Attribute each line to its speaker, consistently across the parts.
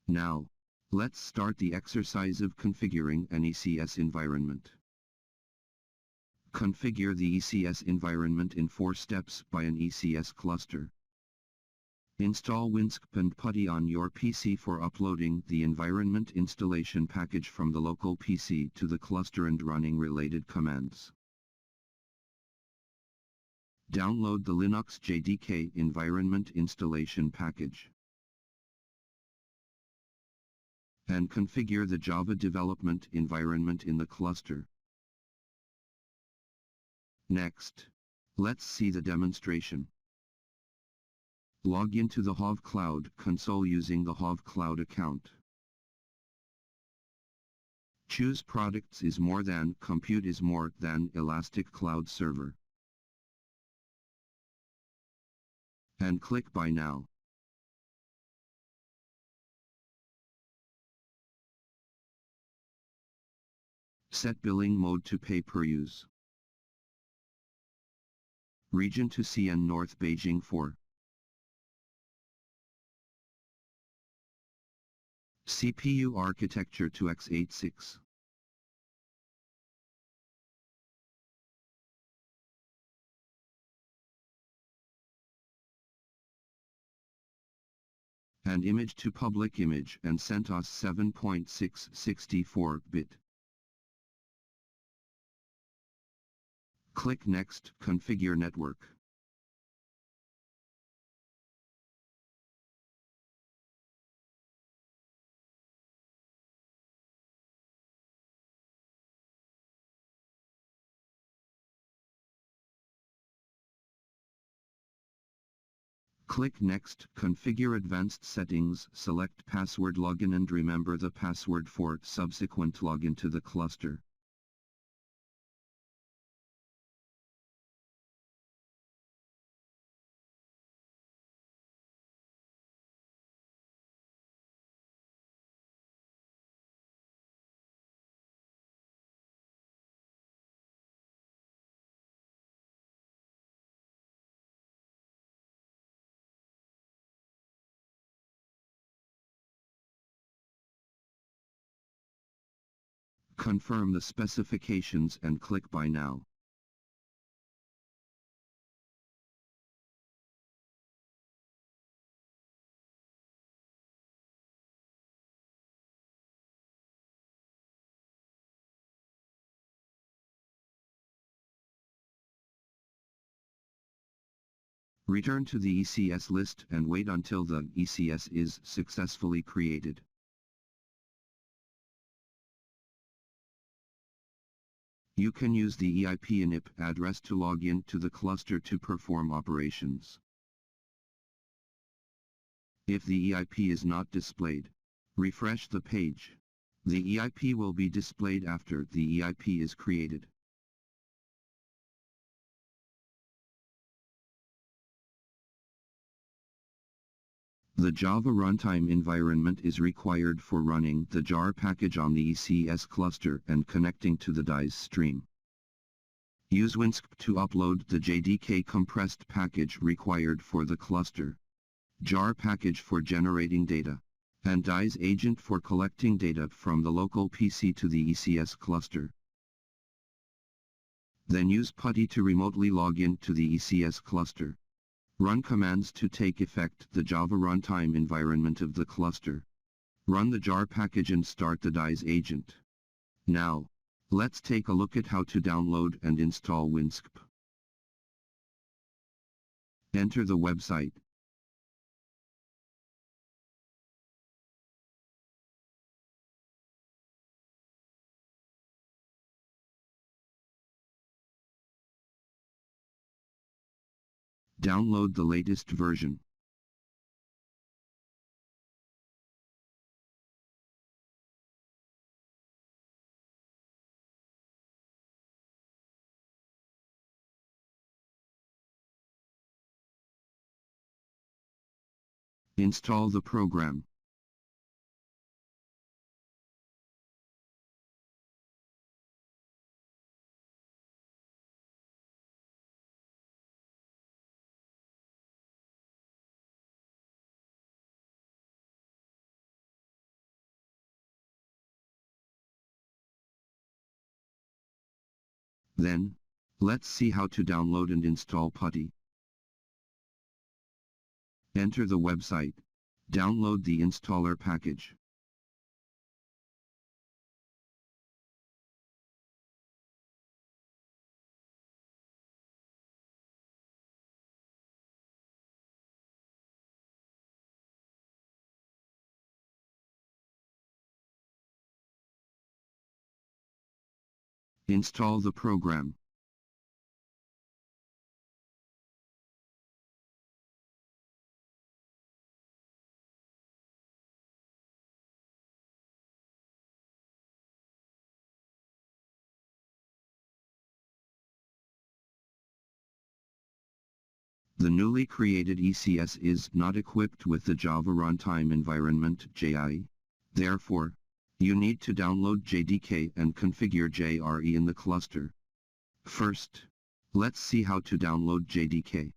Speaker 1: Now, let's start the exercise of configuring an ECS environment. Configure the ECS environment in 4 steps by an ECS cluster. Install WinSCP and PuTTY on your PC for uploading the environment installation package from the local PC to the cluster and running related commands. Download the Linux JDK environment installation package. And configure the Java development environment in the cluster. Next, let's see the demonstration. Log into the HOV Cloud console using the HOV Cloud account. Choose Products is more than, Compute is more than, Elastic Cloud Server. And click Buy Now. Set billing mode to pay-per-use. Region to CN North Beijing 4. CPU architecture to x86. And image to public image and CentOS 7.6 64-bit. Click Next, Configure Network. Click Next, Configure Advanced Settings, select Password Login and remember the password for subsequent login to the cluster. Confirm the specifications and click Buy Now. Return to the ECS list and wait until the ECS is successfully created. You can use the EIP init address to log in to the cluster to perform operations. If the EIP is not displayed, refresh the page. The EIP will be displayed after the EIP is created. The Java runtime environment is required for running the jar package on the ECS cluster and connecting to the DIS stream. Use WinSCP to upload the JDK compressed package required for the cluster, jar package for generating data, and DIS agent for collecting data from the local PC to the ECS cluster. Then use PuTTY to remotely log in to the ECS cluster. Run commands to take effect the Java runtime environment of the cluster. Run the jar package and start the DIS agent. Now, let's take a look at how to download and install WinSCP. Enter the website. Download the latest version. Install the program. Then, let's see how to download and install PuTTY. Enter the website. Download the installer package. Install the program. The newly created ECS is not equipped with the Java Runtime Environment (JI). Therefore, you need to download JDK and configure JRE in the cluster. First, let's see how to download JDK.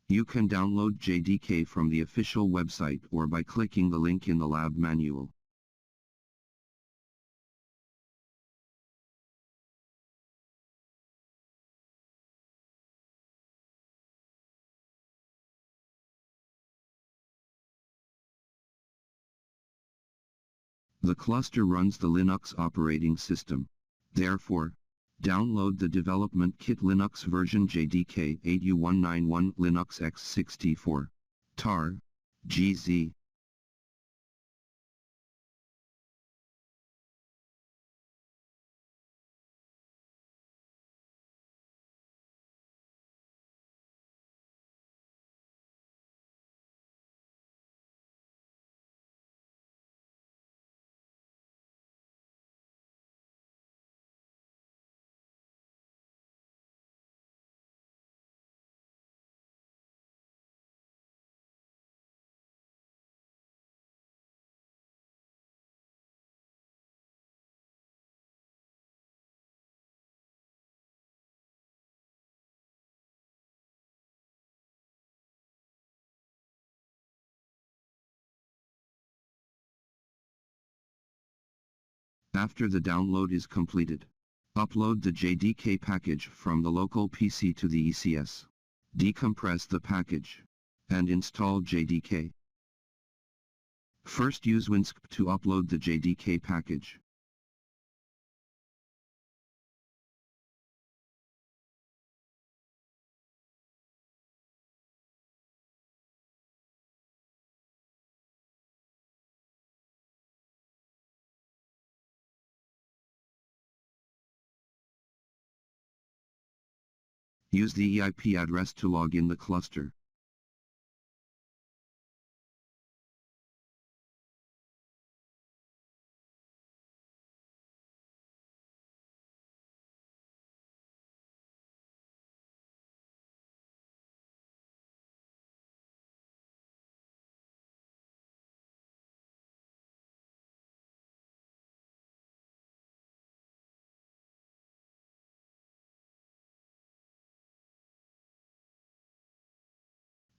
Speaker 1: You can download JDK from the official website or by clicking the link in the lab manual. The cluster runs the Linux operating system. Therefore, download the development kit Linux version JDK 8U191 Linux x64. tar. gz. After the download is completed, upload the JDK package from the local PC to the ECS. Decompress the package and install JDK. First use WinSCP to upload the JDK package. Use the EIP address to log in the cluster.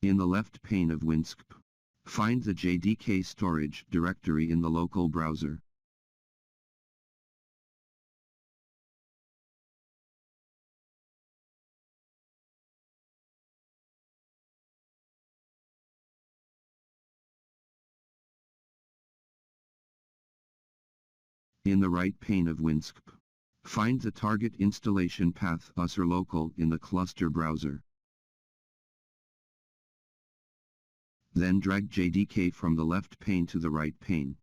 Speaker 1: In the left pane of WinSCP, find the JDK storage directory in the local browser. In the right pane of WinSCP, find the target installation path user local in the cluster browser. Then drag JDK from the left pane to the right pane.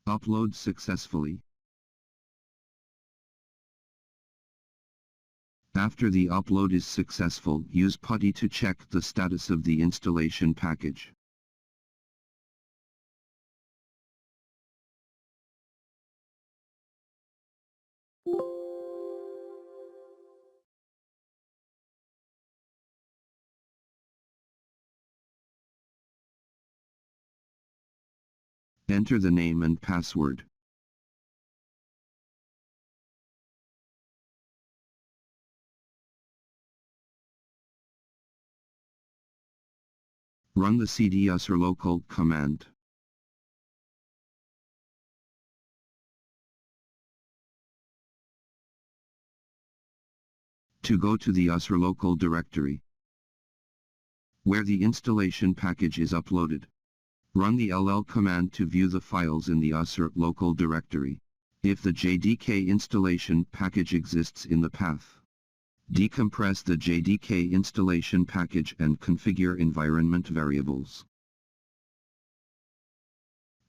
Speaker 1: Upload successfully. After the upload is successful, use PuTTY to check the status of the installation package. Enter the name and password. Run the cd userlocal command. To go to the userlocal directory, where the installation package is uploaded, run the ll command to view the files in the userlocal directory. If the JDK installation package exists in the path, decompress the JDK installation package and configure environment variables.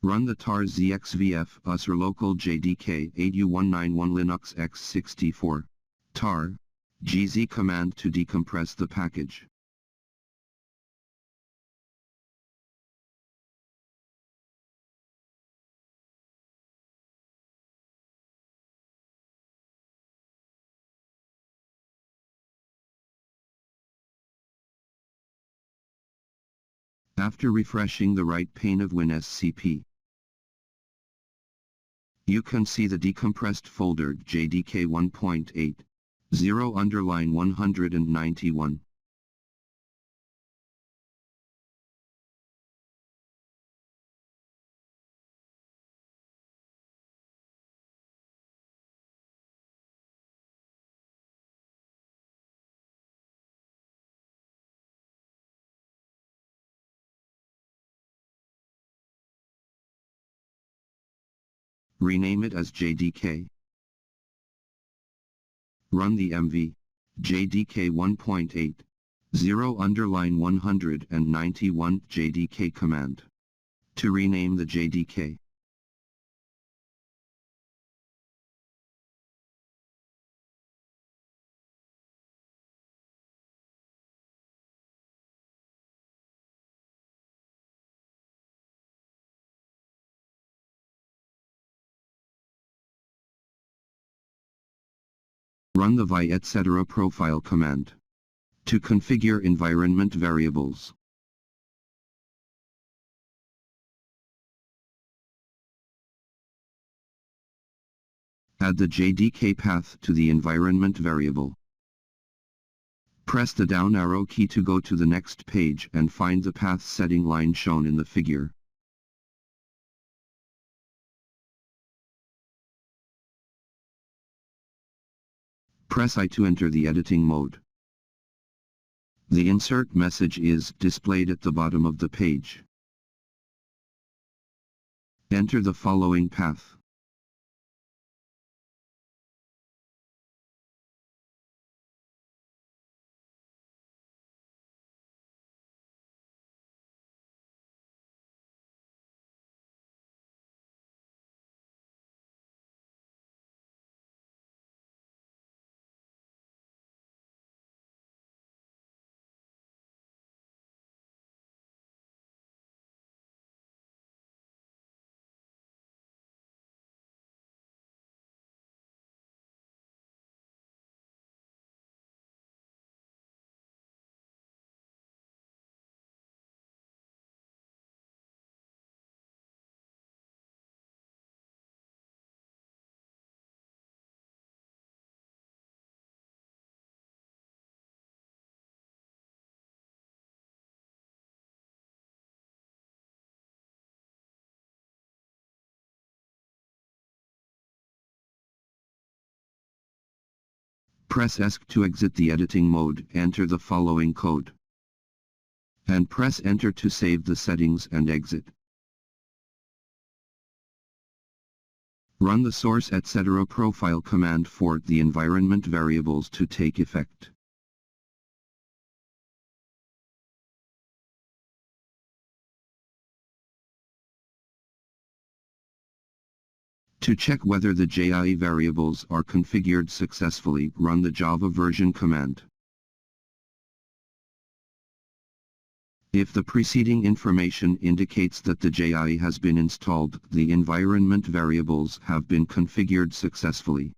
Speaker 1: Run the tar zxvf userlocal JDK 8191 Linux x64 tar gz command to decompress the package. After refreshing the right pane of WinSCP, you can see the decompressed folder JDK 1.80/191. Rename it as JDK. Run the mv JDK 1.80/191 JDK command to rename the JDK. Run the vi etc profile command to configure environment variables. Add the JDK path to the environment variable. Press the down arrow key to go to the next page and find the path setting line shown in the figure. Press I to enter the editing mode. The insert message is displayed at the bottom of the page. Enter the following path. Press ESC to exit the editing mode, enter the following code. And press Enter to save the settings and exit. Run the source etc profile command for the environment variables to take effect. To check whether the JIE variables are configured successfully, run the Java version command. If the preceding information indicates that the JIE has been installed, the environment variables have been configured successfully.